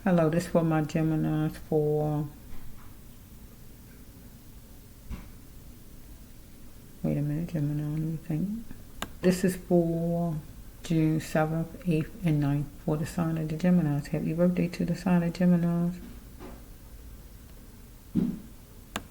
Hello, this for my Geminis for, wait a minute, Gemini, let me think. This is for June 7th, 8th, and 9th for the sign of the Geminis. Happy birthday to the sign of Geminis.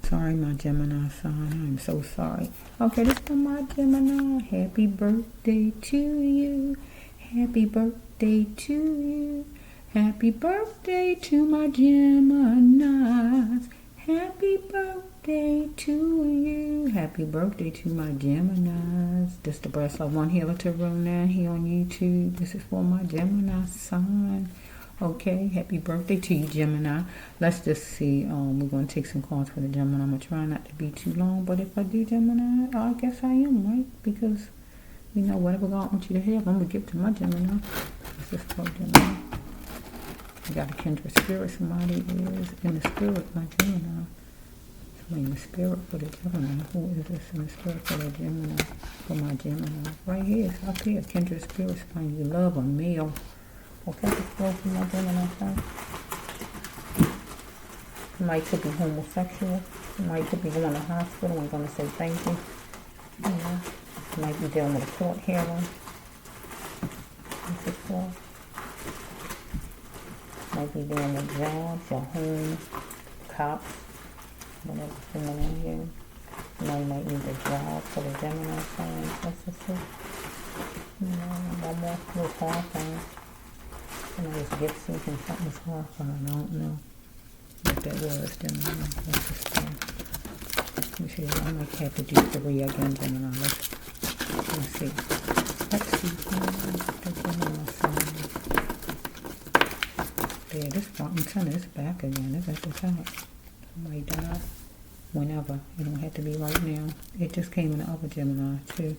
Sorry, my Gemini sign. I'm so sorry. Okay, this for my Gemini. Happy birthday to you. Happy birthday to you. Happy birthday to my Geminis. Happy birthday to you. Happy birthday to my Geminis. This is the Breast of One Healer Tarot 9 here on YouTube. This is for my Gemini sign. Okay, happy birthday to you, Gemini. Let's just see. We're going to take some cards for the Gemini. I'm going to try not to be too long, but if I do Gemini, I guess I am, right? Because, you know, whatever God wants you to have, I'm going to give to my Gemini. Let's just for Gemini. You got a kindred spirit. Somebody is in the spirit, my Gemini. Somebody in the spirit for the Gemini. Who is this in the spirit for the Gemini? For my Gemini. Right here, it's up here. Kindred spirit. Somebody you love, a male. Okay, let's go for my Gemini sign. Somebody could be homosexual. Somebody could be going to hospital and going to say thank you. Yeah. Might be dealing with a court hearing. This is for. Might be dealing with jobs, your home, cops, whatever going on here. Somebody might need a job for the Gemini sign. Let's just see. One more little card thing. Somebody's gift seeking, something's horrifying. I don't know what that was, Gemini. Let's just see. Let me see. I might have to do 3 again, Gemini. Let's see. Let's see. The Gemini sign. Yeah, this front antenna is back again. It's at the top. Somebody died. Whenever. It don't have to be right now. It just came in the other Gemini, too.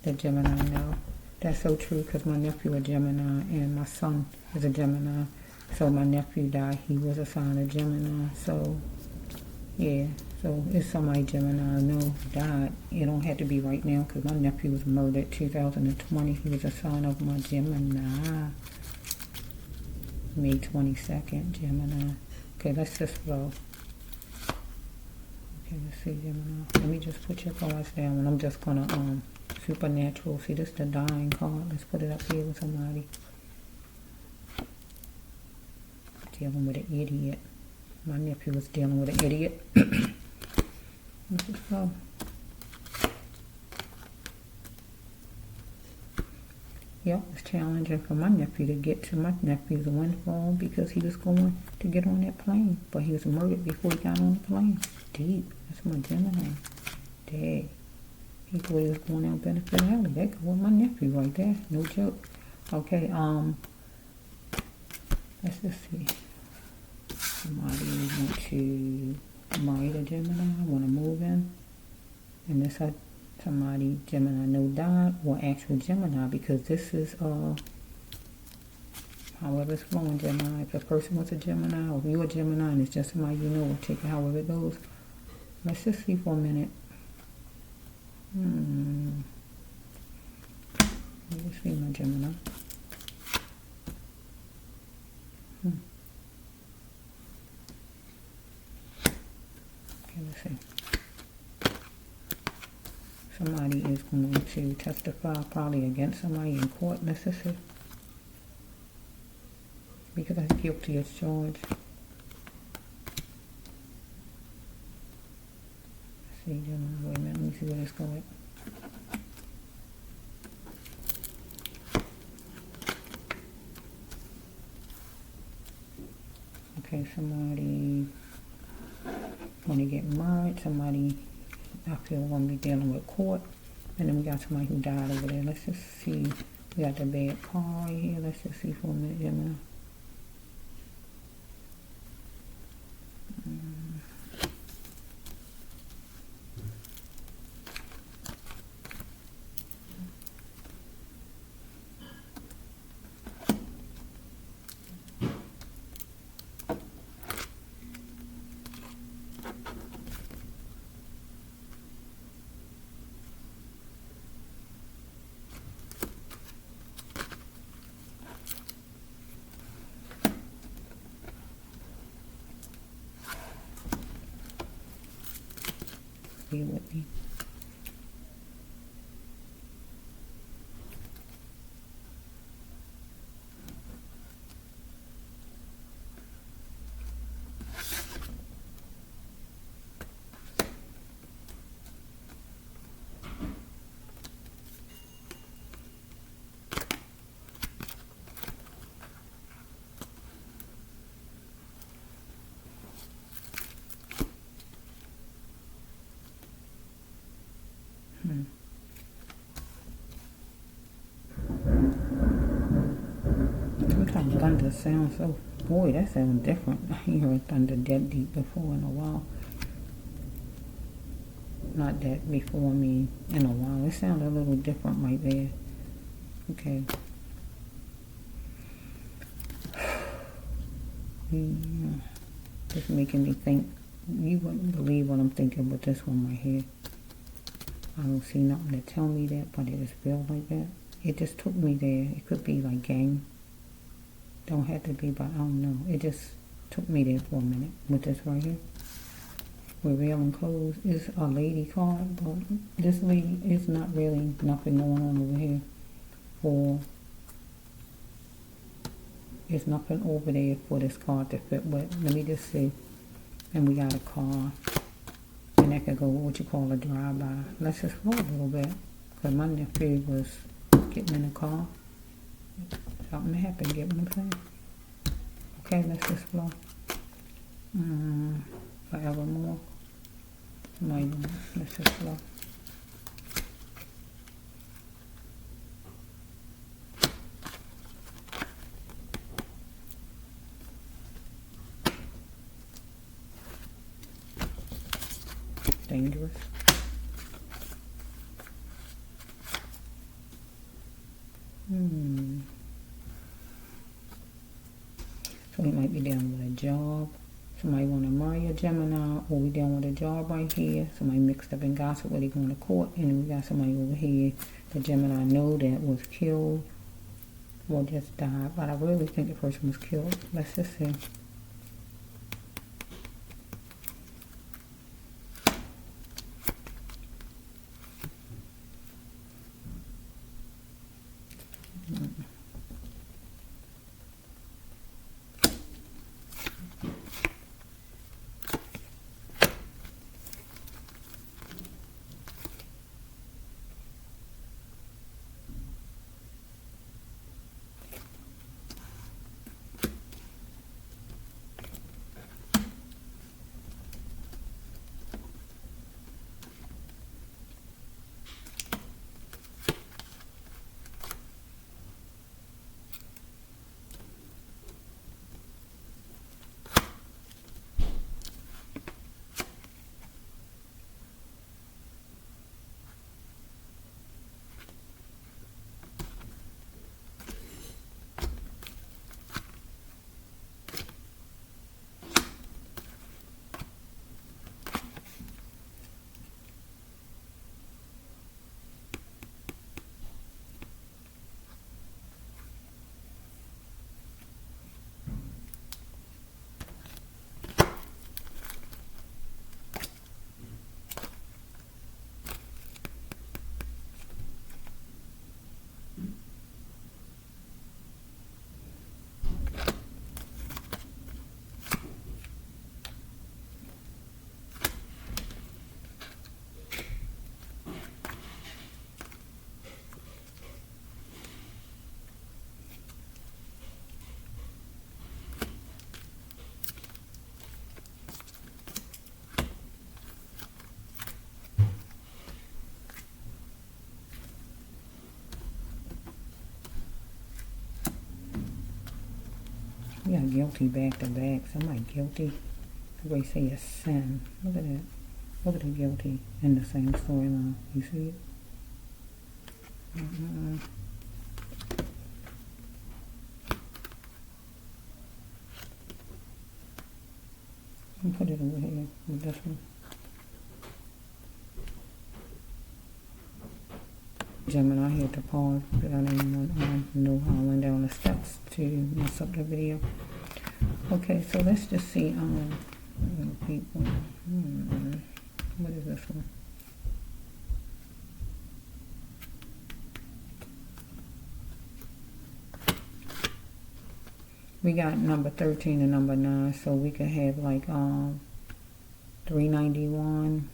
The Gemini, no. That's so true because my nephew is a Gemini and my son is a Gemini. So my nephew died. He was a sign of Gemini. So, yeah. So it's somebody Gemini I know died. It don't have to be right now because my nephew was murdered 2020. He was a sign of my Gemini. May 22nd, Gemini. Okay, let's just flow. Okay, let's see, Gemini. Let me just put your cards down and I'm just gonna, supernatural. See, this is the dying card. Let's put it up here with somebody. Dealing with an idiot. My nephew was dealing with an idiot. Let's just go. Yep, it's challenging for my nephew to get to my nephew's windfall because he was going to get on that plane. But he was murdered before he got on the plane. Deep. That's my Gemini. Dang. He thought he was going out Benefit Alley. That go with my nephew right there. No joke. Okay, let's just see. Somebody want to marry the Gemini, want to move in. And this somebody Gemini no died or actual Gemini because this is however it's flowing Gemini. If a person was a Gemini or if you're a Gemini and it's just somebody you know, we'll take it however it goes. Let's just see for a minute. Let's see my Gemini. Okay, let's see. Somebody is going to testify probably against somebody in court. Let's just see. Because I'm guilty as charged. Let's see, Gemini. Wait a minute. Let me see where this going. Okay, somebody want to get married. Somebody I feel we're going to be dealing with court. And then we got somebody who died over there. Let's just see. We got the bad car right here. Let's just see for a minute, Gemini. Bear with me. Sometimes thunder sounds so, boy, that sounds different. I ain't heard thunder that deep before in a while. Not that before, I mean in a while. It sounded a little different right there. Okay. Yeah. Just making me think. You wouldn't believe what I'm thinking with this one right here. I don't see nothing to tell me that, but it just feels like that. It just took me there. It could be like game. Don't have to be, but I don't know. It just took me there for a minute with this right here. Revealing clothes is a lady card, but this lady is not really nothing going on over here. Or there's nothing over there for this card to fit with. Let me just see. And we got a car. And that could go what you call a drive-by. Let's just roll a little bit. Because my nephew was getting in a car. Something happened, get what I'm saying? Okay, let's just flow. Forevermore. Let's just flow. Dangerous. So we might be dealing with a job. Somebody want to marry a Gemini, or we dealing with a job right here. Somebody mixed up in gossip where they going to court, and then we got somebody over here, the Gemini know that was killed or just died. But I really think the person was killed. Let's just see. We got guilty back to back. Somebody guilty. They say a sin. Look at that. Look at the guilty in the same storyline. You see it? I'll put it over here with this one. Gemini here to pause because I didn't want no howling down the steps to mess up the video. Okay, so let's just see people. What is this one? We got number 13 and number 9, so we could have like 391,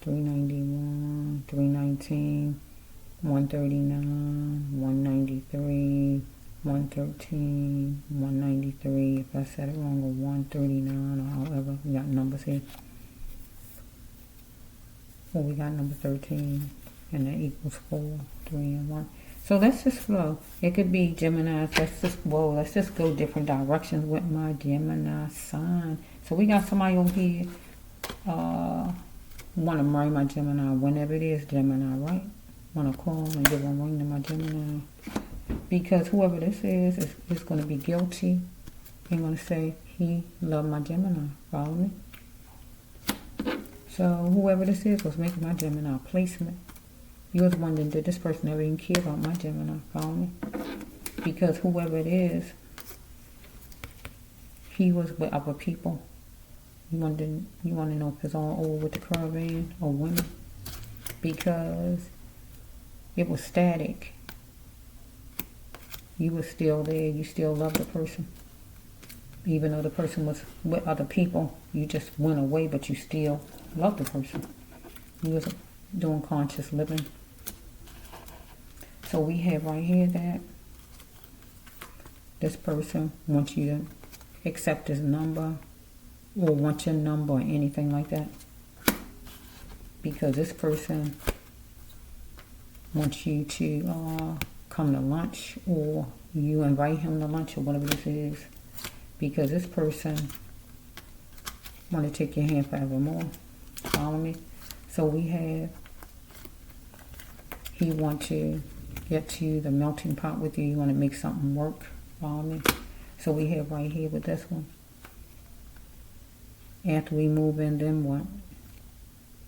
391, 319, 139, 193, 113, 193. If I said it wrong, or 139, or however, we got numbers here. Well, we got number 13, and that equals 4, 3, and 1. So let's just flow. It could be Gemini. Let's just go different directions with my Gemini sign. So we got somebody over here want to marry my Gemini, whenever it is Gemini, right? Want to call and give a ring to my Gemini. Because whoever this is going to be guilty. He's going to say he loved my Gemini. Follow me? So whoever this is was making my Gemini placement. You was wondering, did this person ever even care about my Gemini? Follow me? Because whoever it is, he was with other people. You want to know if it's all over with the caravan or women? Because it was static. You were still there. You still loved the person. Even though the person was with other people, you just went away, but you still loved the person. You was doing conscious living. So we have right here that this person wants you to accept his number, or want your number, or anything like that. Because this person wants you to come to lunch, or you invite him to lunch, or whatever this is. Because this person want to take your hand forevermore. Follow me? So we have, he want to get to the melting pot with you. You want to make something work. Follow me? So we have right here with this one. After we move in, then what?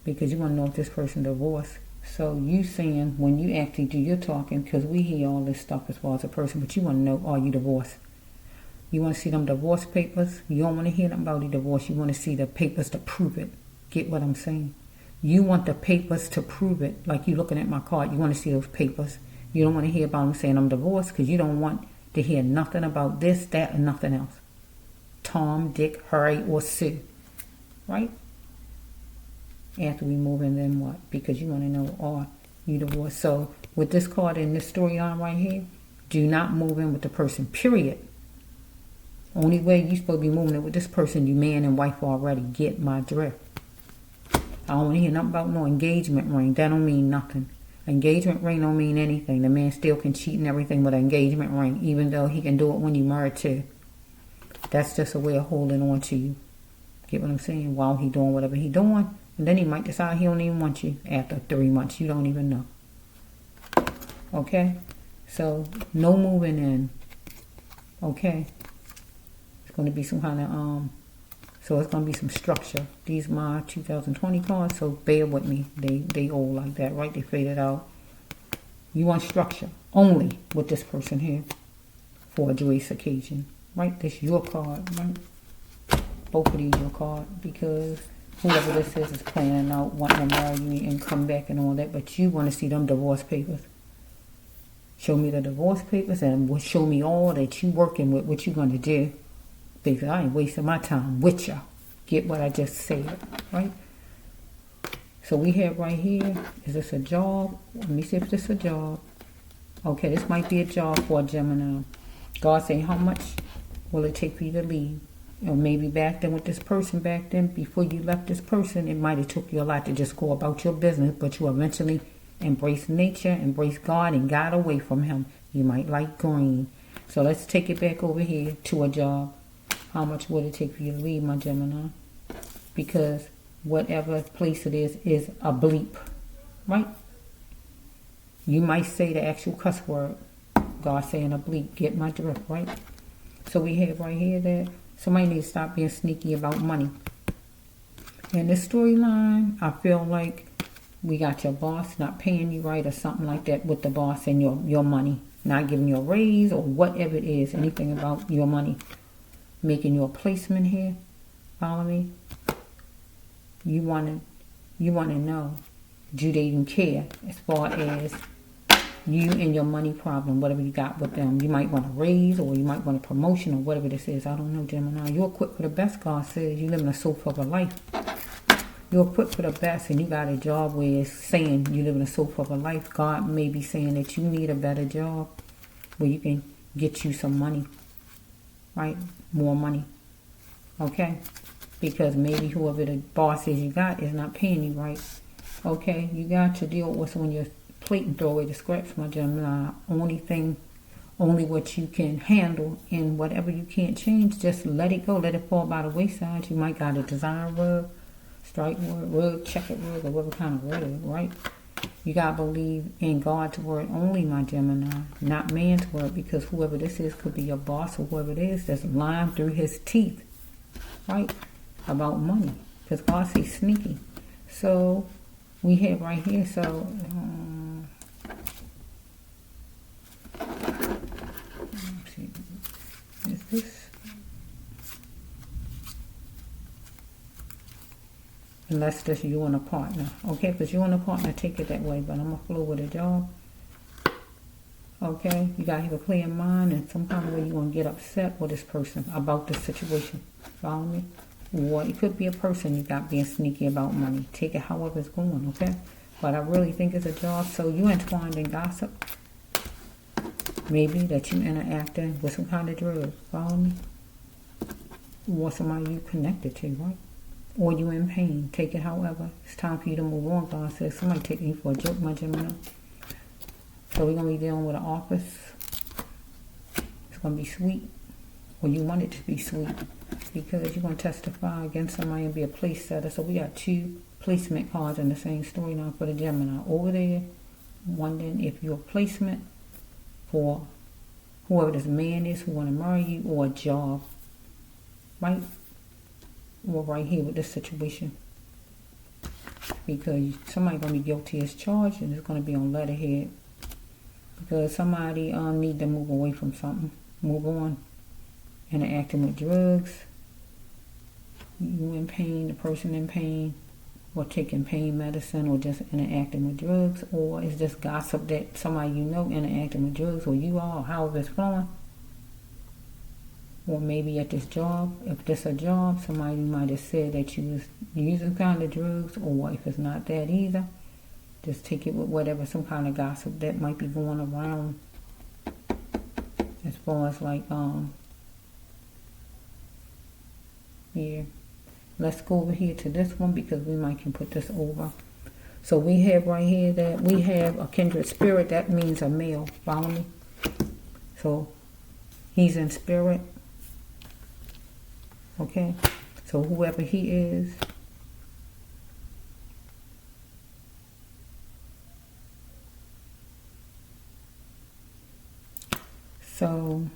Because you want to know if this person divorced. So you saying, when you actually do your talking, because we hear all this stuff as far as a person, but you want to know, are you divorced? You want to see them divorce papers? You don't want to hear about the divorce. You want to see the papers to prove it. Get what I'm saying? You want the papers to prove it. Like you looking at my card, you want to see those papers. You don't want to hear about them saying I'm divorced, because you don't want to hear nothing about this, that, and nothing else. Tom, Dick, Harry, or Sue. Right? After we move in, then what? Because you want to know, are you divorced? So with this card in this storyline right here, do not move in with the person, period. Only way you supposed to be moving in with this person, you man and wife already. Get my drift. I don't want to hear nothing about no engagement ring. That don't mean nothing. Engagement ring don't mean anything. The man still can cheat and everything with an engagement ring, even though he can do it when you're married too. That's just a way of holding on to you. Get what I'm saying? While he doing whatever he doing. And then he might decide he don't even want you after 3 months. You don't even know. Okay? So, no moving in. Okay? It's going to be some kind of, so it's going to be some structure. These are my 2020 cards, so bear with me. They all like that, right? They faded out. You want structure only with this person here for a joyous occasion, right? This your card, right? Both of these your card, because whoever this is planning out wanting to marry you and come back and all that, but you want to see them divorce papers. Show me the divorce papers and show me all that you working with, what you going to do. Because I ain't wasting my time with y'all. Get what I just said, right? So we have right here, is this a job? Let me see if this is a job. Okay, this might be a job for a Gemini. God saying, how much will it take for you to leave? Or maybe back then with this person, back then, before you left this person, it might have took you a lot to just go about your business, but you eventually embrace nature, embrace God, and got away from him. You might like green. So let's take it back over here to a job. How much would it take for you to leave, my Gemini? Because whatever place it is a bleep, right? You might say the actual cuss word. God saying a bleep. Get my drift, right? So we have right here that somebody needs to stop being sneaky about money. In this storyline, I feel like we got your boss not paying you right or something like that with the boss and your money. Not giving you a raise or whatever it is. Anything about your money. Making you a placement here. Follow me? You want to know, do they even care as far as you and your money problem, whatever you got with them. You might want a raise, or you might want a promotion, or whatever this is. I don't know, Gemini. You're equipped for the best, God says. You live in a sofa of a life. You're equipped for the best, and you got a job where it's saying you live in a sofa of a life. God may be saying that you need a better job where you can get you some money, right? More money, okay? Because maybe whoever the boss is you got is not paying you right, okay? You got to deal with what's on your plate and throw away the scraps, my Gemini. Only what you can handle, and whatever you can't change, just let it go. Let it fall by the wayside. You might got a design rug, strike rug, checkered rug, or whatever kind of rug, right? You got to believe in God's word only, my Gemini, not man's word, because whoever this is could be your boss, or whoever it is that's lying through his teeth, right, about money, because God says sneaky. So we have right here, so let's see, is this? Unless this you and a partner. Okay, if it's you and a partner, take it that way. But I'm going to flow with a job. Okay, you got to have a clear mind, and some kind of way you're going to get upset with this person about this situation. Follow me? Or it could be a person you got being sneaky about money. Take it however it's going, okay? But I really think it's a job. So you entwined in gossip. Maybe that you interacting with some kind of drug. Follow me? Or somebody you connected to, right? Or you in pain. Take it however. It's time for you to move on. God says somebody taking you for a joke, my Gemini. So we're going to be dealing with an office. It's going to be sweet. Or you want it to be sweet. Because you're going to testify against somebody and be a place setter. So we got two placement cards in the same story now for the Gemini. Over there, wondering if you're a placement for whoever this man is who want to marry you, or a job. Right? Or right here with this situation, because somebody gonna be guilty as charged, and it's gonna be on letterhead, because somebody need to move away from something, move on. Interacting with drugs, you in pain, the person in pain, or taking pain medicine, or just interacting with drugs, or it's just gossip that somebody you know interacting with drugs, or you are, or however it's flowing. Or maybe at this job, if this a job, somebody might have said that you was using kind of drugs, or if it's not that either, just take it with whatever, some kind of gossip that might be going around as far as like, yeah. Let's go over here to this one, because we might can put this over. So we have right here that we have a kindred spirit. That means a male. Follow me? So he's in spirit. Okay, so whoever he is, so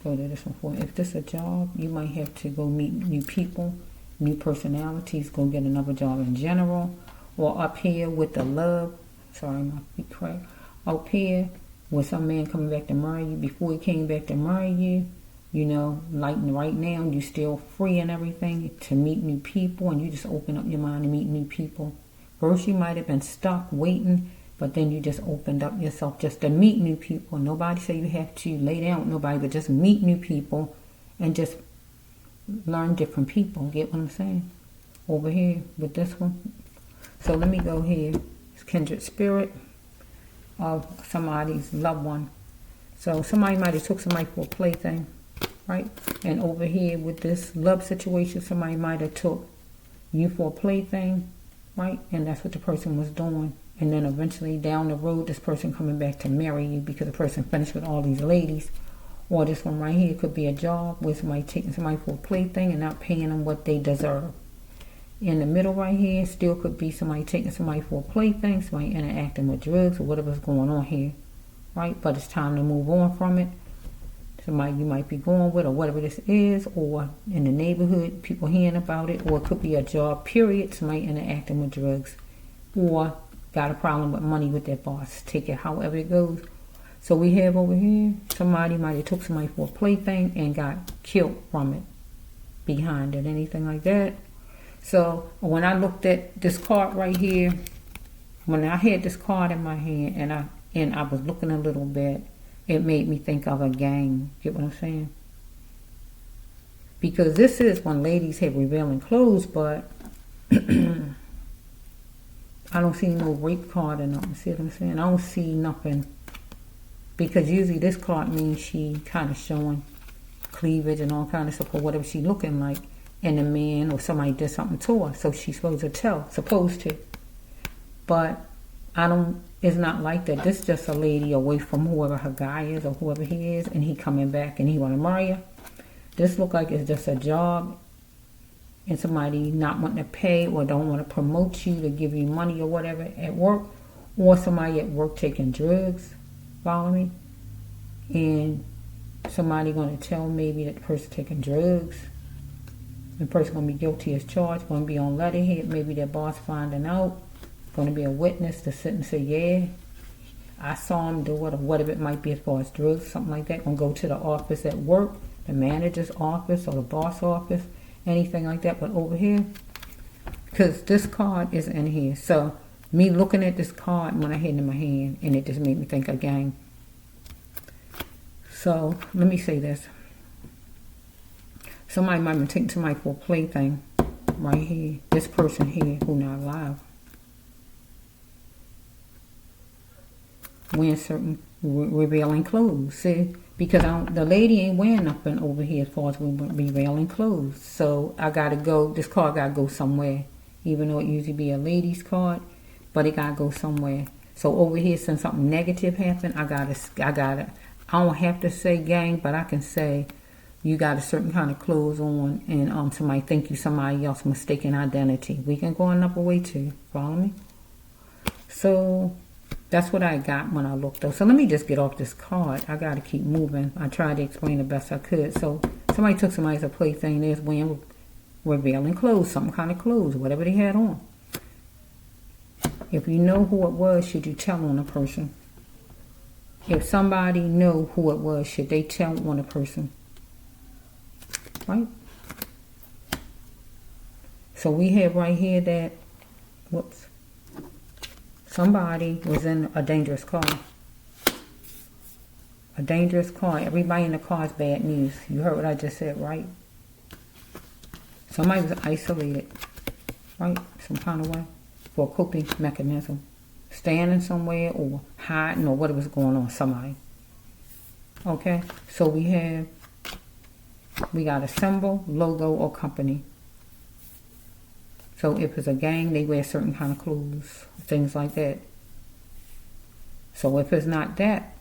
go to this one for, if this is a job, you might have to go meet new people, new personalities, go get another job in general. Or up here with the love, sorry, my feet crack, up here with some man coming back to marry you. Before he came back to marry you, you know, like right now, you're still free and everything to meet new people, and you just open up your mind to meet new people. First, you might have been stuck waiting, but then you just opened up yourself just to meet new people. Nobody say you have to lay down with nobody, but just meet new people and just learn different people. Get what I'm saying? Over here with this one. So let me go here. It's kindred spirit of somebody's loved one. So somebody might have took somebody for a plaything. Right? And over here with this love situation, somebody might have took you for a plaything, right? And that's what the person was doing. And then eventually down the road, this person coming back to marry you because the person finished with all these ladies. Or this one right here could be a job where somebody taking somebody for a plaything and not paying them what they deserve. In the middle right here, still could be somebody taking somebody for a plaything, somebody interacting with drugs or whatever's going on here, right? But it's time to move on from it. Somebody you might be going with, or whatever this is, or in the neighborhood, people hearing about it, or it could be a job, period. Somebody interacting with drugs, or got a problem with money with their boss. Take it however it goes. So we have over here, somebody might have took somebody for a plaything and got killed from it, behind it, anything like that. So when I looked at this card right here, when I had this card in my hand and I and I was looking a little bit, it made me think of a gang. Get what I'm saying? Because this is when ladies have revealing clothes, but I don't see no rape card or nothing. See what I'm saying? I don't see nothing. Because usually this card means she kind of showing cleavage and all kind of stuff, or whatever she looking like, and the man or somebody did something to her, so she's supposed to tell, supposed to. But it's not like that. This is just a lady away from whoever her guy is or whoever he is, and he coming back and he want to marry her. This look like it's just a job, and somebody not wanting to pay or don't want to promote you to give you money or whatever at work, or somebody at work taking drugs. Follow me? And somebody going to tell maybe that the person taking drugs. The person going to be guilty as charged, going to be on letterhead, maybe their boss finding out, going to be a witness to sit and say, yeah, I saw him do it, or whatever it might be as far as drugs, something like that. Going to go to the office at work, the manager's office or the boss office, anything like that. But over here, because this card is in here, so me looking at this card when I had it in my hand, and it just made me think of gang. So let me say this. Somebody might be taking somebody for a plaything right here. This person here who not alive. Wearing certain revealing clothes. See? Because the lady ain't wearing nothing over here as far as revealing clothes. So I gotta go, this card gotta go somewhere. Even though it usually be a lady's card, but it gotta go somewhere. So over here, since something negative happened, I don't have to say gang, but I can say you got a certain kind of clothes on, and somebody think you somebody else, mistaken identity. We can go another way too. Follow me? So that's what I got when I looked up. So let me just get off this card. I got to keep moving. I tried to explain the best I could. So somebody took somebody as a plaything. There's wearing revealing clothes, some kind of clothes, whatever they had on. If you know who it was, should you tell on a person? If somebody know who it was, should they tell on a person? Right? So we have right here that, somebody was in a dangerous car. A dangerous car. Everybody in the car is bad news. You heard what I just said, right? Somebody was isolated, right? Some kind of way. For a coping mechanism. Standing somewhere or hiding or whatever's going on. Somebody. Okay? So we got a symbol, logo, or company. So if it's a gang, they wear certain kind of clothes, things like that. So if it's not that,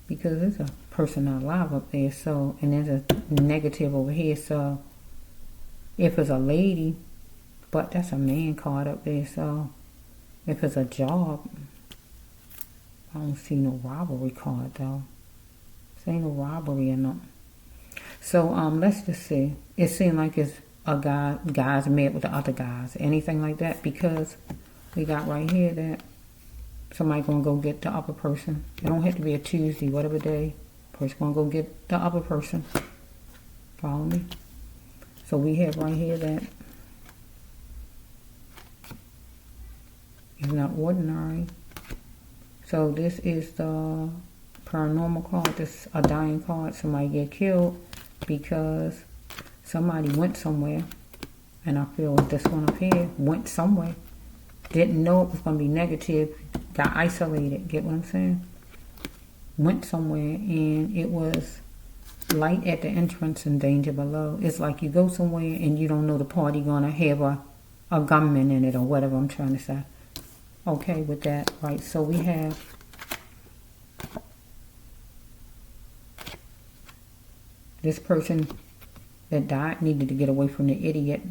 because there's a person not alive up there, so, and there's a negative over here, so if it's a lady, but that's a man card up there, so if it's a job, I don't see no robbery card though. There ain't no robbery or nothing. So let's just see. It seemed like it's a guys met with the other guys, anything like that, because we got right here that somebody gonna go get the other person. It don't have to be a Tuesday, whatever day. Person gonna go get the other person. Follow me? So we have right here that it's not ordinary. So this is the paranormal card. This a dying card. Somebody get killed because somebody went somewhere, and I feel this one up here went somewhere, didn't know it was going to be negative, got isolated, get what I'm saying? Went somewhere, and it was light at the entrance and danger below. It's like you go somewhere and you don't know the party going to have a gunman in it or whatever I'm trying to say. Okay, with that, right, so we have this person that died needed to get away from the idiot,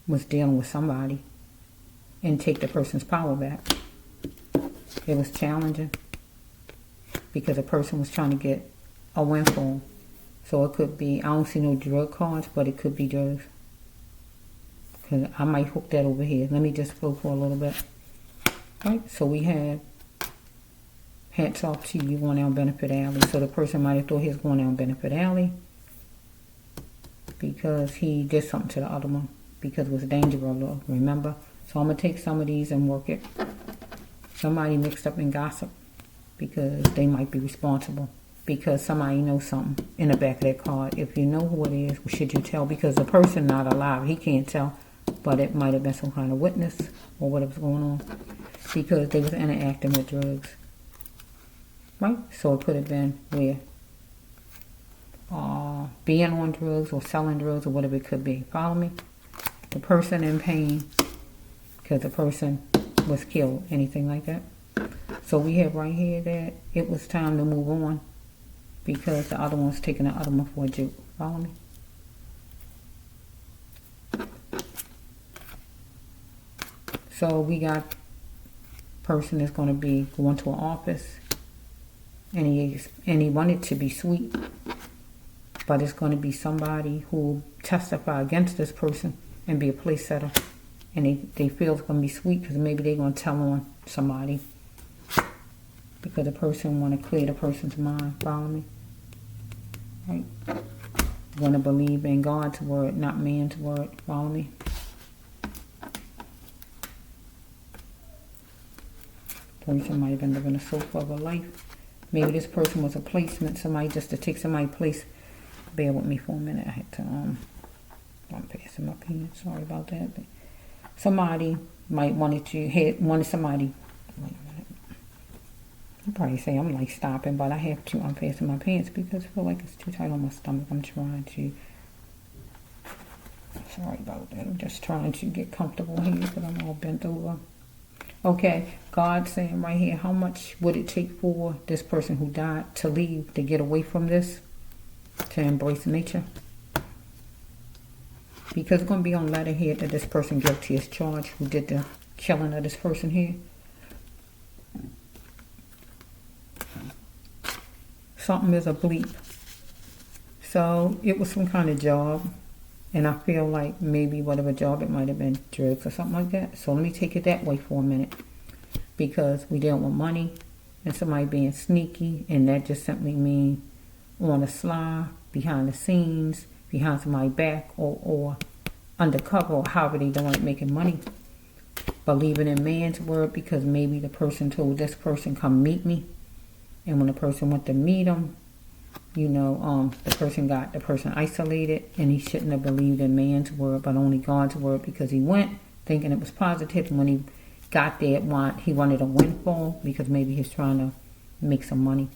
was dealing with somebody and take the person's power back. It was challenging because a person was trying to get a windfall. So it could be, I don't see no drug cards, but it could be drugs. Because I might hook that over here. Let me just flow for a little bit. Right, so we have hats off to you going down Benefit Alley. So the person might have thought he was going down Benefit Alley because he did something to the other one, because it was dangerous, remember? So I'm going to take some of these and work it. Somebody mixed up in gossip because they might be responsible. Because somebody knows something in the back of their card. If you know who it is, should you tell? Because the person not alive, he can't tell. But it might have been some kind of witness or whatever's going on. Because they was interacting with drugs. Right? So it could have been where being on drugs or selling drugs or whatever it could be. Follow me? The person in pain because the person was killed. Anything like that. So we have right here that it was time to move on because the other one's taking the other one for a joke. Follow me? So we got person that's going to be going to an office and he wanted to be sweet, but it's going to be somebody who will testify against this person and be a place setter, and they feel it's going to be sweet because maybe they're going to tell on somebody because the person want to clear the person's mind. Follow me? Right? Want to believe in God's word, not man's word. Follow me? Person might have been living a sofa of a life. Maybe this person was a placement, somebody just to take somebody's place. Bear with me for a minute. I had to I'm passing my pen. Sorry about that. But somebody might wanted somebody. Wait a minute. You probably say I'm like stopping, but I have to unfasten my pants because I feel like it's too tight on my stomach. I'm trying to. Sorry about that. I'm just trying to get comfortable here because I'm all bent over. Okay, God's saying right here, how much would it take for this person who died to leave, to get away from this, to embrace nature? Because it's going to be on letterhead that this person guilty as charged who did the killing of this person here. Something is a bleep. So it was some kind of job. And I feel like maybe whatever job, it might have been drugs or something like that. So let me take it that way for a minute. Because we deal with money and somebody being sneaky. And that just simply means on the sly, behind the scenes, behind somebody's back, or undercover, or however they doing it, making money. Believing in man's word because maybe the person told this person, come meet me. And when the person went to meet him, you know, the person isolated, and he shouldn't have believed in man's word, but only God's word, because he went thinking it was positive, and when he got there, he wanted a windfall, because maybe he was trying to make some money,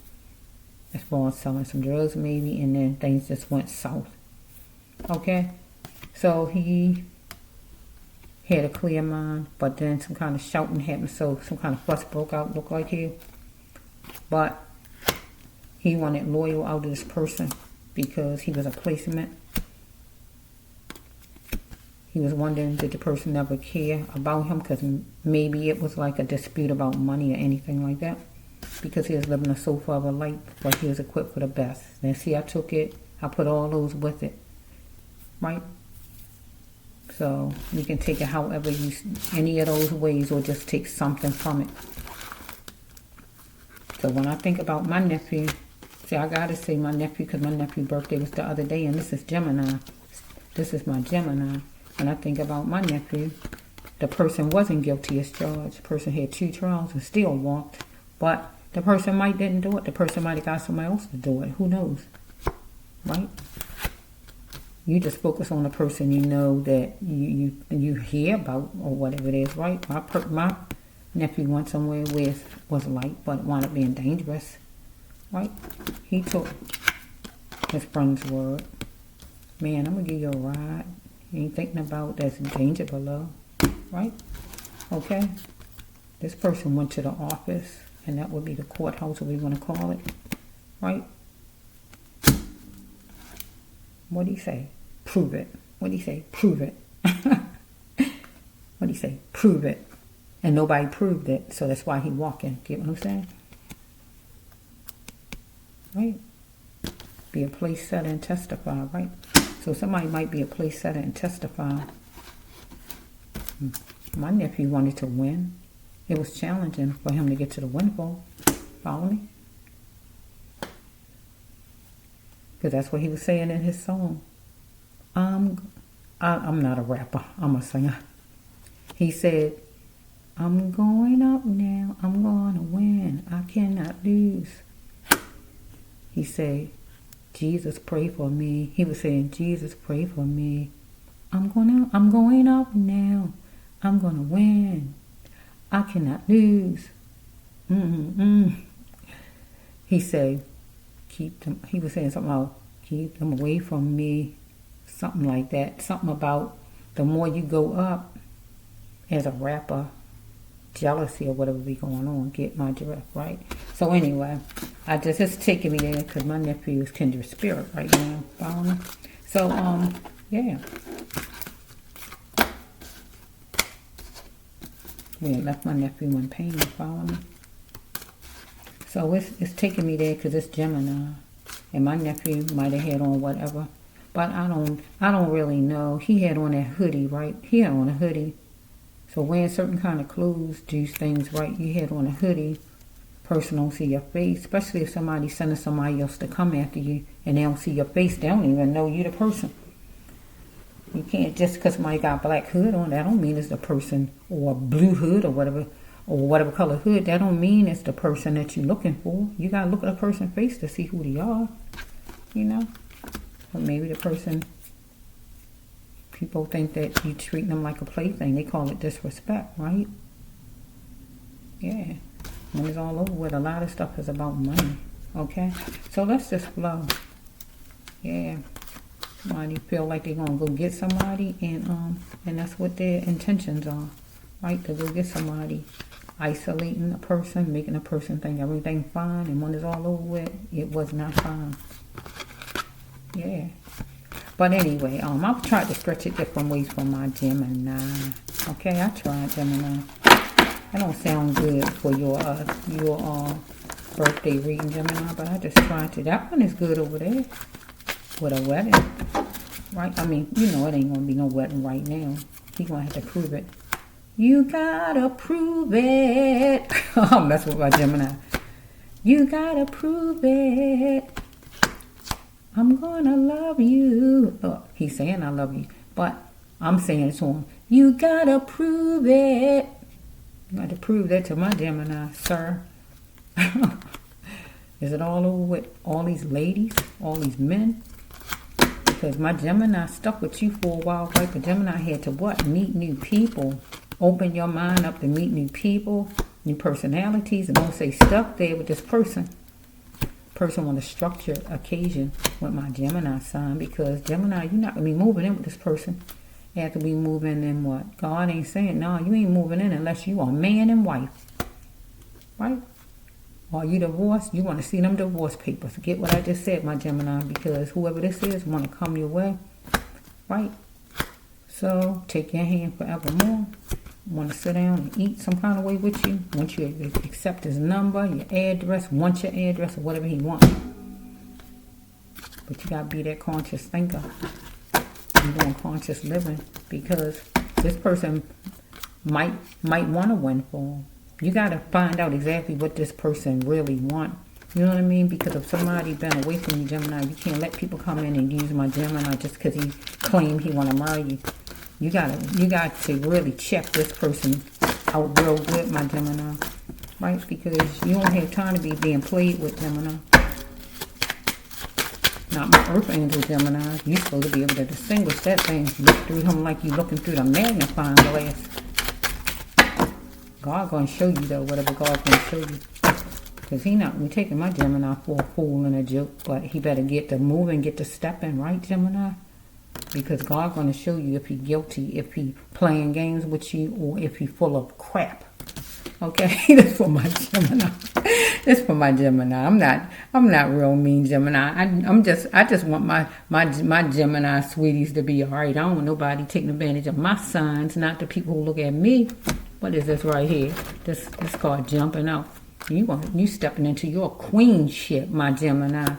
as far as selling some drugs maybe, and then things just went south. Okay, so he had a clear mind, but then some kind of shouting happened, so some kind of fuss broke out, looked like here, but he wanted loyal out of this person because he was a placement. He was wondering, did the person ever care about him? Because maybe it was like a dispute about money or anything like that. Because he was living a sofa of a life, but he was equipped for the best. And see, I took it, I put all those with it. Right? So you can take it however any of those ways, or just take something from it. So when I think about my nephew, see, I gotta say my nephew, because my nephew's birthday was the other day, and this is Gemini. This is my Gemini. When I think about my nephew, the person wasn't guilty as charged. The person had 2 trials and still walked. But the person might didn't do it. The person might have got somebody else to do it. Who knows? Right? You just focus on the person you know that you hear about or whatever it is, right? My nephew went somewhere where it was light, but it wound up being dangerous. Right? He took his friend's word. Man, I'm going to give you a ride. You ain't thinking about there's danger below. Right? Okay? This person went to the office, and that would be the courthouse, what we want to call it. Right? What do you say? Prove it. What do you say? Prove it. What do you say? Prove it. And nobody proved it, so that's why he walking. Get what I'm saying? Right? Be a place setter and testify, right? So somebody might be a place setter and testify. My nephew wanted to win. It was challenging for him to get to the windfall. Follow me? Because that's what he was saying in his song. I'm not a rapper. I'm a singer. He said, I'm going up now. I'm gonna win. I cannot lose. He said, Jesus, pray for me. He was saying, Jesus, pray for me. I'm going up now. I'm gonna win. I cannot lose. He said, keep them. He was saying something about keep them away from me. Something like that. Something about the more you go up as a rapper, jealousy or whatever be going on. Get my drift, right? So anyway, it's taking me there because my nephew is kindred spirit right now. Follow me? So yeah. We had left my nephew in pain. Follow me? So it's taking me there because it's Gemini, and my nephew might have had on whatever, but I don't really know. He had on that hoodie, right? He had on a hoodie. So wearing certain kind of clothes do things, right? You had on a hoodie, person don't see your face, especially if somebody's sending somebody else to come after you and they don't see your face, they don't even know you the person. You can't, just because somebody got a black hood on, that don't mean it's the person, or a blue hood or whatever color hood, that don't mean it's the person that you're looking for. You gotta look at a person's face to see who they are, you know? But maybe the person, people think that you treat them like a plaything. They call it disrespect, right? Yeah. When it's all over with, a lot of stuff is about money, okay? So let's just flow. Yeah. Somebody feel like they're gonna go get somebody, and that's what their intentions are, right? To go get somebody, isolating a person, making a person think everything fine, and when it's all over with, it was not fine. Yeah. But anyway, I've tried to stretch it different ways for my Gemini. Okay, I tried Gemini. That don't sound good for your birthday reading, Gemini, but I just tried to. That one is good over there. With a wedding, right? I mean, you know it ain't gonna be no wedding right now. He gonna have to prove it. You gotta prove it. I'll mess with my Gemini. You gotta prove it. I'm gonna love you. Oh, he's saying I love you, but I'm saying it to him. You gotta prove it. You gotta prove that to my Gemini, sir. Is it all over with all these ladies, all these men? Because my Gemini stuck with you for a while, right? But Gemini had to what? Meet new people. Open your mind up to meet new people, new personalities, and don't say stuck there with this person. Person want a structured occasion with my Gemini sign, because Gemini, you're not going to be moving in with this person. You have to be moving in what? God ain't saying, no, you ain't moving in unless you are man and wife. Right? Are you divorced? You want to see them divorce papers. Get what I just said, my Gemini, because whoever this is want to come your way. Right? So, take your hand forevermore. Want to sit down and eat some kind of way with you. Want you to accept his number, your address, want your address, or whatever he wants. But you got to be that conscious thinker. You're doing conscious living, because this person might want to win for him. You got to find out exactly what this person really want. You know what I mean? Because if somebody been away from you, Gemini, you can't let people come in and use my Gemini just because he claimed he want to marry you. You got to really check this person out real good, my Gemini. Right? Because you don't have time to be being played with, Gemini. Not my Earth Angel Gemini. You're supposed to be able to distinguish that thing. Look through him like you're looking through the magnifying glass. God gonna show you though, whatever God's gonna show you. Because he not be taking my Gemini for a fool and a joke, but he better get to moving, get to stepping, right, Gemini? Because God gonna show you if he guilty, if he playing games with you, or if he full of crap. Okay, that's for my Gemini. That's for my Gemini. I'm not real mean Gemini. I just want my Gemini sweeties to be alright. I don't want nobody taking advantage of my signs, not the people who look at me. What is this right here? This called jumping out. You stepping into your queenship, my Gemini.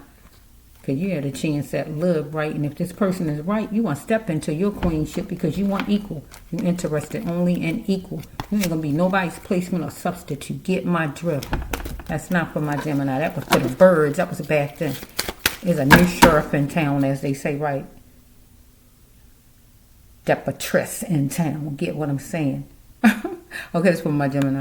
Because you had a chance at love, right? And if this person is right, you want to step into your queenship because you want equal. You're interested only in equal. You ain't going to be nobody's placement or substitute. Get my drift. That's not for my Gemini. That was for the birds. That was back then. There's a new sheriff in town, as they say, right? Depatrice in town. Get what I'm saying? Okay, that's for my Gemini.